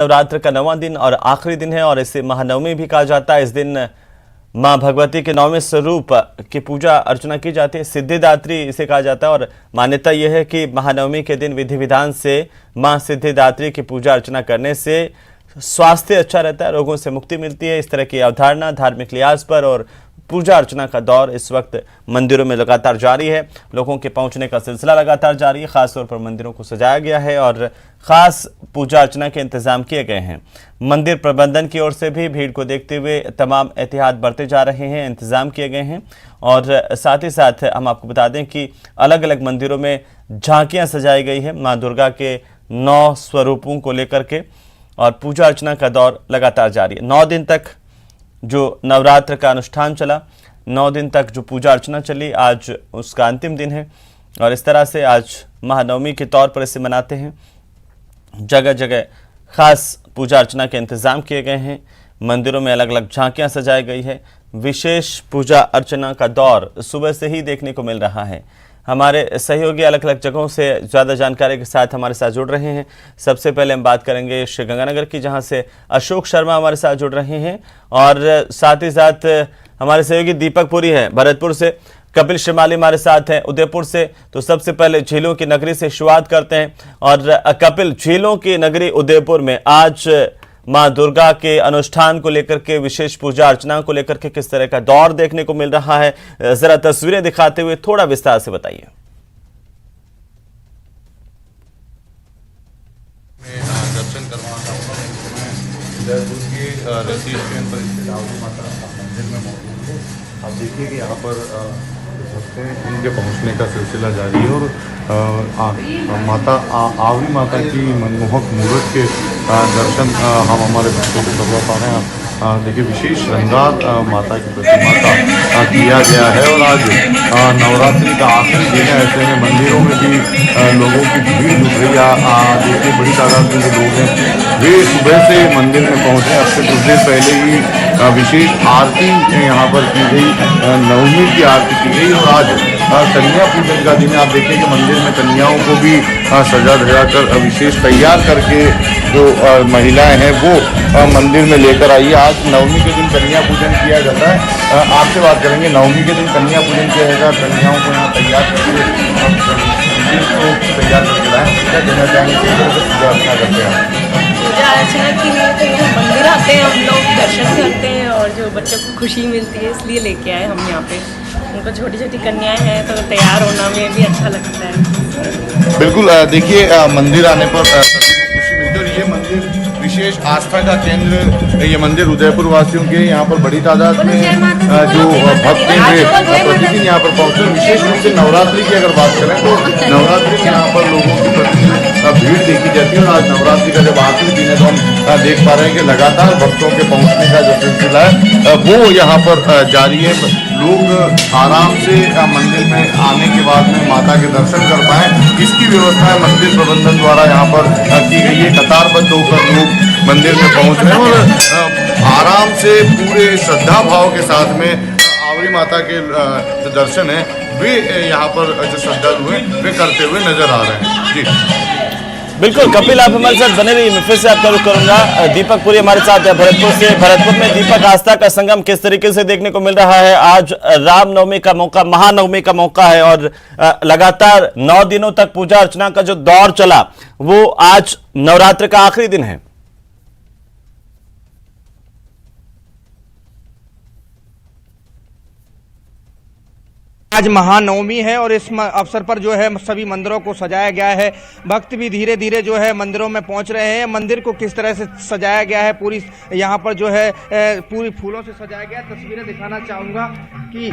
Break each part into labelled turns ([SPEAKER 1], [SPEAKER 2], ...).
[SPEAKER 1] नवरात्र का 9वां दिन और आखिरी दिन है और इसे महानवमी भी कहा जाता है। इस दिन मां भगवती के 9वें स्वरूप की पूजा अर्चना की जाती है। सिद्धिदात्री इसे कहा जाता है और मान्यता यह है कि महानवमी के दिन विधि विधान से मां सिद्धिदात्री की पूजा अर्चना करने से स्वास्थ्य अच्छा रहता है, रोगों से मुक्ति मिलती है। इस तरह की अवधारणा धार्मिक लिहाज पर और पूजा अर्चना का दौर इस वक्त मंदिरों में लगातार जारी है। लोगों के पहुंचने का सिलसिला लगातार जारी है। खासतौर पर मंदिरों को सजाया गया है और खास पूजा अर्चना के इंतजाम किए गए हैं। मंदिर प्रबंधन की ओर से भी भीड़ को देखते हुए तमाम एहतियात बरते जा रहे हैं, इंतजाम किए गए हैं। और साथ ही साथ हम आपको बता दें कि अलग अलग मंदिरों में झांकियाँ सजाई गई है माँ दुर्गा के 9 स्वरूपों को लेकर के और पूजा अर्चना का दौर लगातार जारी है। 9 दिन तक जो नवरात्र का अनुष्ठान चला, 9 दिन तक जो पूजा अर्चना चली, आज उसका अंतिम दिन है और इस तरह से आज महानवमी के तौर पर इसे मनाते हैं। जगह जगह खास पूजा अर्चना के इंतज़ाम किए गए हैं। मंदिरों में अलग अलग झांकियाँ सजाई गई है। विशेष पूजा अर्चना का दौर सुबह से ही देखने को मिल रहा है। हमारे सहयोगी अलग अलग जगहों से ज़्यादा जानकारी के साथ हमारे साथ जुड़ रहे हैं। सबसे पहले हम बात करेंगे श्रीगंगानगर की, जहां से अशोक शर्मा हमारे साथ जुड़ रहे हैं और साथ ही साथ हमारे सहयोगी दीपक पुरी हैं भरतपुर से, कपिल श्रीमाली हमारे साथ हैं उदयपुर से। तो सबसे पहले झीलों की नगरी से शुरुआत करते हैं और कपिल, झीलों की नगरी उदयपुर में आज माँ दुर्गा के अनुष्ठान को लेकर के, विशेष पूजा अर्चना को लेकर के किस तरह का दौर देखने को मिल रहा है, जरा तस्वीरें दिखाते हुए थोड़ा विस्तार से बताइए।
[SPEAKER 2] दर्शन करवाना उदयपुर के रेसिडेंशियल पर स्थित आवली माता मंदिर में मौजूद है। आप देखिए कि यहाँ पर भक्त हैं, उनके पहुँचने का सिलसिला जारी है और माता आवली माता की मनमोहक मूर्त के दर्शन हम हमारे भक्तों को करवा पा रहे हैं। देखिए विशेष श्रृंगार माता की प्रतिमा का किया गया है और आज नवरात्रि का आखिरी दिन है। ऐसे में मंदिरों में भी लोगों की भीड़ जुट रही है। देखिए बड़ी तादाद में जो लोग हैं वे सुबह से मंदिर में पहुँचे। अब से कुछ देर पहले ही विशेष आरती यहाँ पर की गई, नवमी की आरती की गई और आज कन्या पूजन का दिन है। आप देखिए कि मंदिर में कन्याओं को भी सजा धजा कर विशेष तैयार करके जो महिलाएं हैं वो मंदिर में लेकर आई है। आज नवमी के दिन कन्या पूजन किया जाता है। आपसे बात करेंगे, नवमी के दिन कन्या पूजन किया जाएगा, कन्याओं को यहाँ तैयार करके तैयार करके लाएँ। क्या कहना चाहेंगे, किस तरह से पूजा अर्चना करते हैं?
[SPEAKER 3] पूजा अर्चना के लिए तो यहाँ मंदिर आते हैं, हम लोग दर्शन करते हैं और जो बच्चों को खुशी मिलती है इसलिए लेके आए हम यहाँ पे। उनको छोटी छोटी कन्याएं हैं तो तैयार होना में भी अच्छा लगता है।
[SPEAKER 2] बिल्कुल, देखिए मंदिर आने पर सभी को खुशी मिलती है और ये मंदिर विशेष आस्था का केंद्र, ये मंदिर उदयपुर वासियों के यहाँ पर बड़ी तादाद में जो भक्त हैं प्रतिदिन यहाँ पर पहुँचते हैं। विशेष रूप से नवरात्रि की अगर बात करें तो नवरात्रि में यहाँ पर लोगों की प्रतिदिन भीड़ देखी जाती है और आज नवरात्रि का जब आखिरी दिन है तो हम देख पा रहे हैं कि लगातार भक्तों के पहुँचने का जो सिलसिला है वो यहाँ पर जारी है। लोग आराम से मंदिर में आने के बाद में माता के दर्शन कर पाएँ, इसकी व्यवस्था मंदिर प्रबंधन द्वारा यहाँ पर की गई है। कतारबद्ध होकर लोग मंदिर में पहुँच रहे हैं और आराम से पूरे श्रद्धा भाव के साथ में आवली माता के जो दर्शन है वे यहाँ पर जो श्रद्धालु हैं वे करते हुए नजर आ रहे हैं। जी
[SPEAKER 1] बिल्कुल कपिल, आप हमारे साथ बने रहिए। मैं फिर से आपका रुख करूंगा। दीपक पुरी हमारे साथ है भरतपुर से। भरतपुर में दीपक, आस्था का संगम किस तरीके से देखने को मिल रहा है? आज रामनवमी का मौका, महानवमी का मौका है और लगातार 9 दिनों तक पूजा अर्चना का जो दौर चला वो आज नवरात्र का आखिरी दिन है।
[SPEAKER 4] आज महानवमी है और इस अवसर पर जो है सभी मंदिरों को सजाया गया है। भक्त भी धीरे धीरे जो है मंदिरों में पहुंच रहे हैं। मंदिर को किस तरह से सजाया गया है, पूरी यहाँ पर जो है पूरी फूलों से सजाया गया। तस्वीरें दिखाना चाहूँगा कि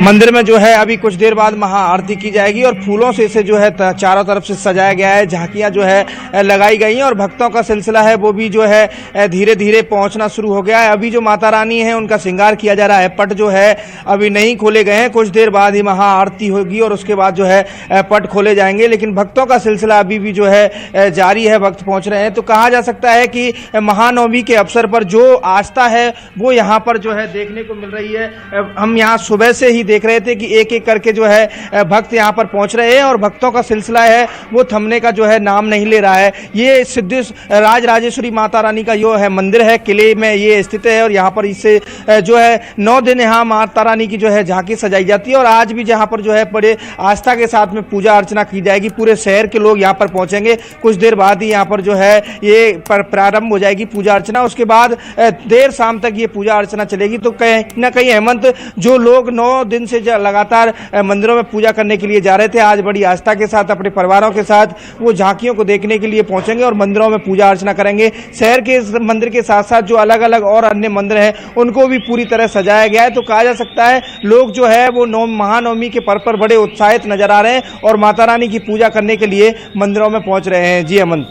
[SPEAKER 4] मंदिर में जो है अभी कुछ देर बाद महाआरती की जाएगी और फूलों से इसे जो है चारों तरफ से सजाया गया है। झांकियाँ जो है लगाई गई हैं और भक्तों का सिलसिला है वो भी जो है धीरे धीरे पहुँचना शुरू हो गया है। अभी जो माता रानी है उनका श्रृंगार किया जा रहा है। पट जो है अभी नहीं खोले गए हैं, कुछ देर बाद बाद ही महाआरती होगी और उसके बाद जो है पट खोले जाएंगे। लेकिन भक्तों का सिलसिला अभी भी जो है जारी है, भक्त पहुंच रहे हैं। तो कहा जा सकता है कि महानवमी के अवसर पर जो आस्था है वो यहाँ पर जो है देखने को मिल रही है। हम यहाँ सुबह से ही देख रहे थे कि एक एक करके जो है भक्त यहाँ पर पहुंच रहे हैं और भक्तों का सिलसिला है वो थमने का जो है नाम नहीं ले रहा है। ये सिद्धि राजराजेश्वरी माता रानी का जो है मंदिर है, किले में ये स्थित है और यहाँ पर इससे जो है 9 दिन यहाँ माता रानी की जो है झांकी सजाई जाती है और आज भी जहाँ पर जो है बड़े आस्था के साथ में पूजा अर्चना की जाएगी। पूरे शहर के लोग यहाँ पर पहुँचेंगे, कुछ देर बाद ही यहाँ पर जो है ये प्रारंभ हो जाएगी पूजा अर्चना। उसके बाद देर शाम तक ये पूजा अर्चना चलेगी। तो कहीं ना कहीं हेमंत, जो लोग 9 दिन से लगातार मंदिरों में पूजा करने के लिए जा रहे थे, आज बड़ी आस्था के साथ अपने परिवारों के साथ वो झांकियों को देखने के लिए पहुंचेंगे और मंदिरों में पूजा अर्चना करेंगे। शहर के मंदिर के साथ साथ जो अलग अलग और अन्य मंदिर हैं उनको भी पूरी तरह सजाया गया है। तो कहा जा सकता है लोग जो है वो महानवमी के पर्व पर बड़े उत्साहित नजर आ रहे हैं और माता रानी की पूजा करने के लिए मंदिरों में पहुंच रहे हैं। जी अमन।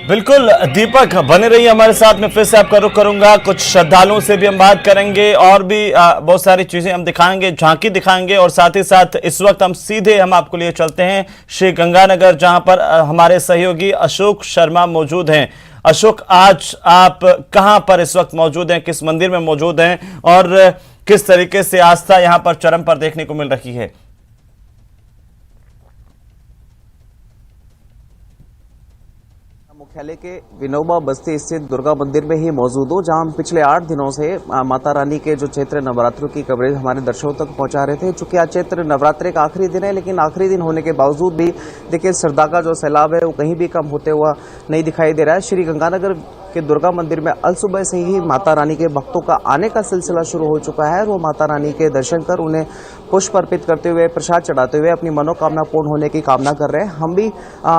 [SPEAKER 1] बिल्कुल दीपक, बने रहिए हमारे साथ में। फिर से आपका रुख करूंगा, कुछ श्रद्धालुओं से भी हम बात करेंगे और भी बहुत सारी चीजें हम दिखाएंगे, झांकी दिखाएंगे और साथ ही साथ इस वक्त हम आपको लिए चलते हैं श्री गंगानगर, जहां पर हमारे सहयोगी अशोक शर्मा मौजूद हैं। अशोक, आज आप कहां पर इस वक्त मौजूद हैं, किस मंदिर में मौजूद हैं और किस तरीके से आस्था यहां पर चरम पर देखने को मिल रही है?
[SPEAKER 5] मुख्यालय के विनोबा बस्ती स्थित दुर्गा मंदिर में ही मौजूद हूँ, जहां हम पिछले 8 दिनों से माता रानी के जो चैत्र नवरात्रों की कवरेज हमारे दर्शकों तक पहुंचा रहे थे। चूंकि आज चैत्र नवरात्रे का आखिरी दिन है, लेकिन आखिरी दिन होने के बावजूद भी देखिए श्रद्धा का जो सैलाब है वो कहीं भी कम होते हुआ नहीं दिखाई दे रहा है। श्री गंगानगर के दुर्गा मंदिर में अल सुबह से ही माता रानी के भक्तों का आने का सिलसिला शुरू हो चुका है। वो माता रानी के दर्शन कर उन्हें पुष्प अर्पित करते हुए, प्रसाद चढ़ाते हुए अपनी मनोकामना पूर्ण होने की कामना कर रहे हैं। हम भी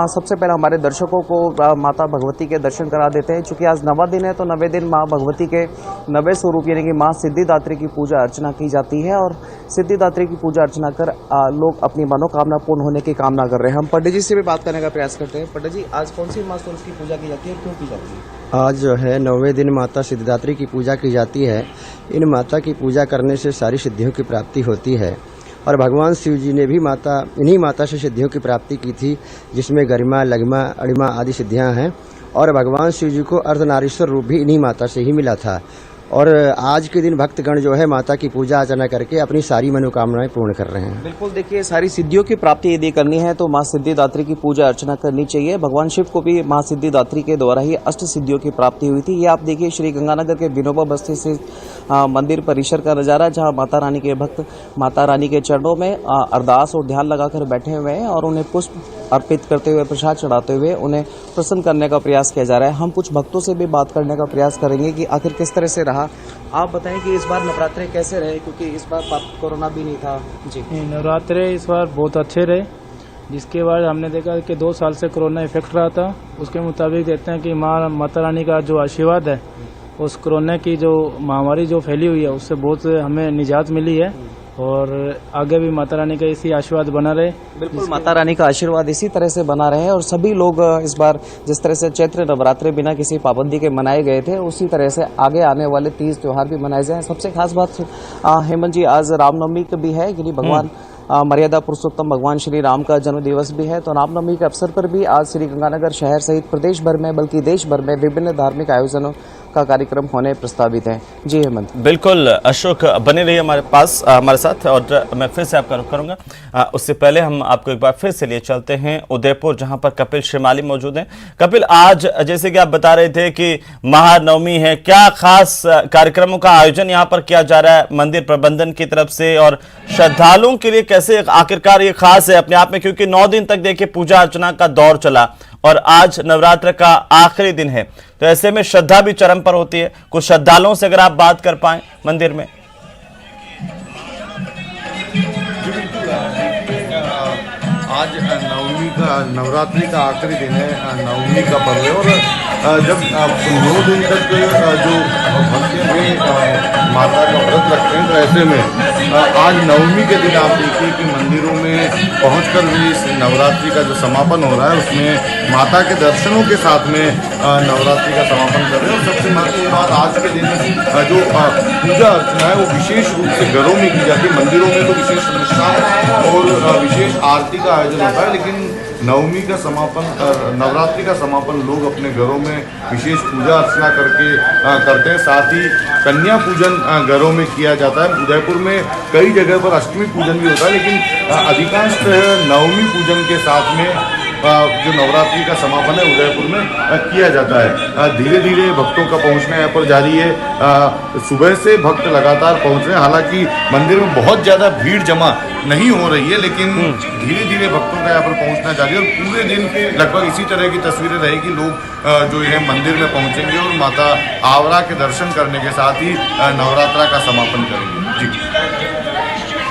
[SPEAKER 5] सबसे पहले हमारे दर्शकों को माता भगवती के दर्शन करा देते हैं। चूंकि आज 9वां दिन है तो 9वें दिन माँ भगवती के 9वें स्वरूप यानी कि माँ सिद्धिदात्री की पूजा अर्चना की जाती है और सिद्धिदात्री की पूजा अर्चना कर लोग अपनी मनोकामना पूर्ण होने की कामना कर रहे हैं। हम पंडित जी से भी बात करने का प्रयास करते हैं। पंडित जी, आज कौन सी माँ स्वरूप की पूजा की जाती है, क्यों की जाती है?
[SPEAKER 6] आज जो है 9वें दिन माता सिद्धिदात्री की पूजा की जाती है। इन माता की पूजा करने से सारी सिद्धियों की प्राप्ति होती है और भगवान शिव जी ने भी इन्हीं माता से सिद्धियों की प्राप्ति की थी, जिसमें गरिमा, लगिमा, अणिमा आदि सिद्धियां हैं और भगवान शिव जी को अर्धनारीश्वर रूप भी इन्हीं माता से ही मिला था। और आज के दिन भक्तगण जो है माता की पूजा अर्चना करके अपनी सारी मनोकामनाएं पूर्ण कर रहे हैं।
[SPEAKER 5] बिल्कुल, देखिए सारी सिद्धियों की प्राप्ति यदि करनी है तो माँ सिद्धिदात्री की पूजा अर्चना करनी चाहिए। भगवान शिव को भी माँ सिद्धिदात्री के द्वारा ही अष्ट सिद्धियों की प्राप्ति हुई थी। ये आप देखिए श्री गंगानगर के विनोबा बस्ती से मंदिर परिसर का नजारा, जहाँ माता रानी के भक्त माता रानी के चरणों में अरदास और ध्यान लगाकर बैठे हुए हैं और उन्हें पुष्प अर्पित करते हुए, प्रसाद चढ़ाते हुए उन्हें प्रसन्न करने का प्रयास किया जा रहा है। हम कुछ भक्तों से भी बात करने का प्रयास करेंगे कि आखिर किस तरह से रहा। आप बताएं कि इस बार नवरात्रे कैसे रहे, क्योंकि इस बार कोरोना भी नहीं था। जी,
[SPEAKER 7] नवरात्रे इस बार बहुत अच्छे रहे, जिसके बाद हमने देखा कि 2 साल से कोरोना इफेक्ट रहा था। उसके मुताबिक देखते हैं कि माता रानी का जो आशीर्वाद है, उस कोरोना की जो महामारी जो फैली हुई है उससे बहुत हमें निजात मिली है और आगे भी माता रानी का इसी आशीर्वाद बना रहे।
[SPEAKER 5] बिल्कुल, माता रानी का आशीर्वाद इसी तरह से बना रहे और सभी लोग इस बार जिस तरह से चैत्र नवरात्रे बिना किसी पाबंदी के मनाए गए थे, उसी तरह से आगे आने वाले 30 त्योहार भी मनाए जाएं। सबसे खास बात हेमंत जी, आज रामनवमी भी है, यानी भगवान मर्यादा पुरुषोत्तम भगवान श्री राम का जन्म दिवस भी है। तो रामनवमी के अवसर पर भी आज श्री गंगानगर शहर सहित प्रदेश भर में, बल्कि देश भर में विभिन्न धार्मिक आयोजनों का कार्यक्रम होने प्रस्तावित है। जी हेमंत।
[SPEAKER 1] बिल्कुल अशोक, बने रहिए हमारे साथ और मैं फिर से आपका रुख करूंगा। उससे पहले हम आपको एक बार फिर से लिए चलते हैं उदयपुर, जहां पर कपिल श्रीमाली मौजूद हैं। कपिल, आज जैसे कि आप बता रहे थे कि महानवमी है, क्या खास कार्यक्रमों का आयोजन यहाँ पर किया जा रहा है मंदिर प्रबंधन की तरफ से और श्रद्धालुओं के लिए कैसे आखिरकार ये खास है अपने आप में, क्योंकि 9 दिन तक देखिए पूजा अर्चना का दौर चला और आज नवरात्र का आखिरी दिन है, तो ऐसे में श्रद्धा भी चरम पर होती है। कुछ श्रद्धालुओं से अगर आप बात कर पाए मंदिर में।
[SPEAKER 2] आज नवरात्रि का आखिरी दिन है, नवमी का पर्व है और जब 9 दिन तक जो भक्त माता का व्रत रखते हैं, तो ऐसे में आज नवमी के दिन आप देखिए कि मंदिरों में पहुंचकर भी इस नवरात्रि का जो समापन हो रहा है उसमें माता के दर्शनों के साथ में नवरात्रि का समापन कर रहे हैं। और सबसे महत्वपूर्ण बात, आज के दिन जो पूजा अर्चना है वो विशेष रूप से घरों में की जाती है। मंदिरों में तो विशेष अनुष्ठान और विशेष आरती का आयोजन होता है, लेकिन नवमी का समापन, नवरात्रि का समापन लोग अपने घरों में विशेष पूजा अर्चना करते हैं। साथ ही कन्या पूजन घरों में किया जाता है। उदयपुर में कई जगह पर अष्टमी पूजन भी होता है, लेकिन अधिकांश नवमी पूजन के साथ में जो नवरात्रि का समापन है उदयपुर में किया जाता है। धीरे धीरे भक्तों का पहुंचना यहाँ पर जारी है। सुबह से भक्त लगातार पहुंच रहे हैं। हालांकि मंदिर में बहुत ज़्यादा भीड़ जमा नहीं हो रही है, लेकिन धीरे धीरे भक्तों का यहाँ पर पहुंचना जारी है। और पूरे दिन लगभग इसी तरह की तस्वीरें रहेगी। लोग जो है मंदिर में पहुंचेंगे और माता आवरा के दर्शन करने के साथ ही नवरात्रा का समापन करेंगे। जी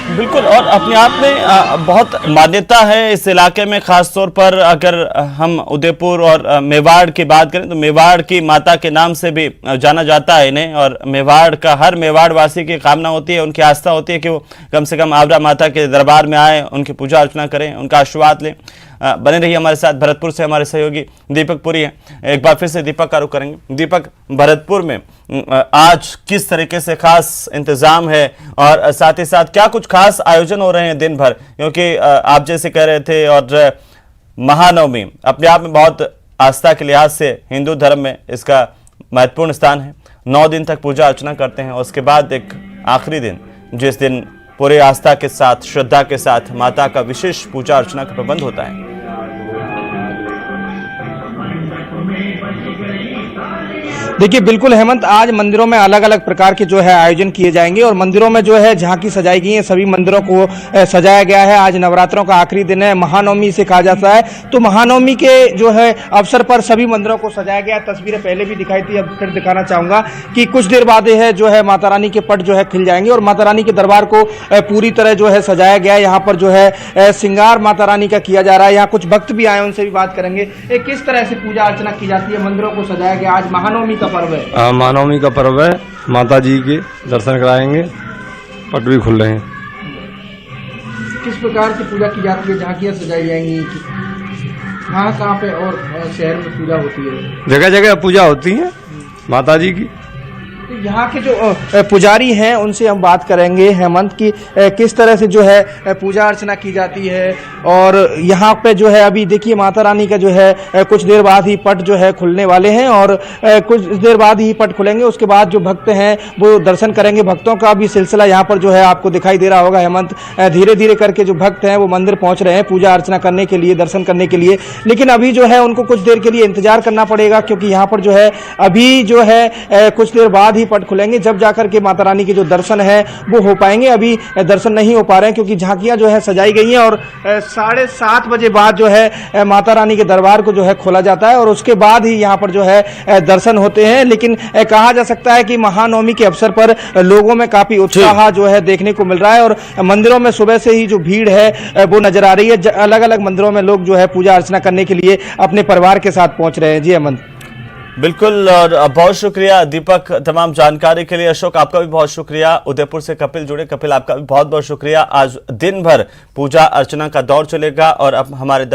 [SPEAKER 1] बिल्कुल, और अपने आप में बहुत मान्यता है इस इलाके में। खास तौर पर अगर हम उदयपुर और मेवाड़ की बात करें तो मेवाड़ की माता के नाम से भी जाना जाता है इन्हें। और मेवाड़ का हर मेवाड़ वासी की कामना होती है, उनकी आस्था होती है कि वो कम से कम आवरा माता के दरबार में आए, उनकी पूजा अर्चना करें, उनका आशीर्वाद लें। बने रहिए हमारे साथ। भरतपुर से हमारे सहयोगी दीपक पुरी हैं। एक बार फिर से दीपक का रुख करेंगे। दीपक, भरतपुर में आज किस तरीके से खास इंतजाम है और साथ ही साथ क्या कुछ खास आयोजन हो रहे हैं दिन भर, क्योंकि आप जैसे कह रहे थे और महानवमी अपने आप में बहुत आस्था के लिहाज से हिंदू धर्म में इसका महत्वपूर्ण स्थान है। 9 दिन तक पूजा अर्चना करते हैं और उसके बाद एक आखिरी दिन जिस दिन पूरे आस्था के साथ, श्रद्धा के साथ माता का विशेष पूजा अर्चना का प्रबंध होता है।
[SPEAKER 4] देखिए बिल्कुल हेमंत, आज मंदिरों में अलग अलग प्रकार के जो है आयोजन किए जाएंगे और मंदिरों में जो है झांकी सजाई गई है। सभी मंदिरों को सजाया गया है। आज नवरात्रों का आखिरी दिन है, महानवमी से कहा जाता है, तो महानवमी के जो है अवसर पर सभी मंदिरों को सजाया गया। तस्वीरें पहले भी दिखाई थी, अब फिर दिखाना चाहूंगा कि कुछ देर बाद है जो है माता रानी के पट जो है खिल जाएंगे और माता रानी के दरबार को पूरी तरह जो है सजाया गया है। यहाँ पर जो है श्रृंगार माता रानी का किया जा रहा है। यहाँ कुछ भक्त भी आए, उनसे भी बात करेंगे। किस तरह से पूजा अर्चना की जाती है, मंदिरों को सजाया गया, आज महानवमी पर्व है।
[SPEAKER 8] महानवमी का पर्व है, माता जी के दर्शन कराएंगे, पट भी खुल रहे हैं।
[SPEAKER 4] किस प्रकार से पूजा की जाती है, झांकियां सजाई जाएंगी, कहाँ पे और शहर में पूजा होती है?
[SPEAKER 8] जगह जगह पूजा होती है माता जी की।
[SPEAKER 4] यहाँ के जो पुजारी हैं उनसे हम बात करेंगे हेमंत की किस तरह से जो है पूजा अर्चना की जाती है। और यहाँ पे जो है अभी देखिए माता रानी का जो है कुछ देर बाद ही पट जो है खुलने वाले हैं और कुछ देर बाद ही पट खुलेंगे। उसके बाद जो भक्त हैं वो दर्शन करेंगे। भक्तों का भी सिलसिला यहाँ पर जो है आपको दिखाई दे रहा होगा हेमंत। धीरे धीरे करके जो भक्त हैं वो मंदिर पहुँच रहे हैं पूजा अर्चना करने के लिए, दर्शन करने के लिए। लेकिन अभी जो है उनको कुछ देर के लिए इंतजार करना पड़ेगा, क्योंकि यहाँ पर जो है अभी जो है कुछ देर बाद ही पट खुलेंगे, जब जाकर के माता रानी के जो दर्शन है वो हो पाएंगे। अभी दर्शन नहीं हो पा रहे हैं क्योंकि झांकियां जो है सजाई गई हैं और 7:30 बजे बाद जो है माता रानी के दरबार को जो है खोला जाता है और उसके बाद ही यहाँ पर जो है दर्शन होते हैं। लेकिन कहा जा सकता है कि महानवमी के अवसर पर लोगों में काफी उत्साह जो है देखने को मिल रहा है और मंदिरों में सुबह से ही जो भीड़ है वो नजर आ रही है। अलग अलग मंदिरों में लोग जो है पूजा अर्चना करने के लिए अपने परिवार के साथ पहुंच रहे हैं। जी अमन।
[SPEAKER 1] बिल्कुल, और बहुत शुक्रिया दीपक तमाम जानकारी के लिए। अशोक, आपका भी बहुत शुक्रिया। उदयपुर से कपिल जुड़े। कपिल, आपका भी बहुत बहुत शुक्रिया। आज दिन भर पूजा अर्चना का दौर चलेगा और अब हमारे दर्शक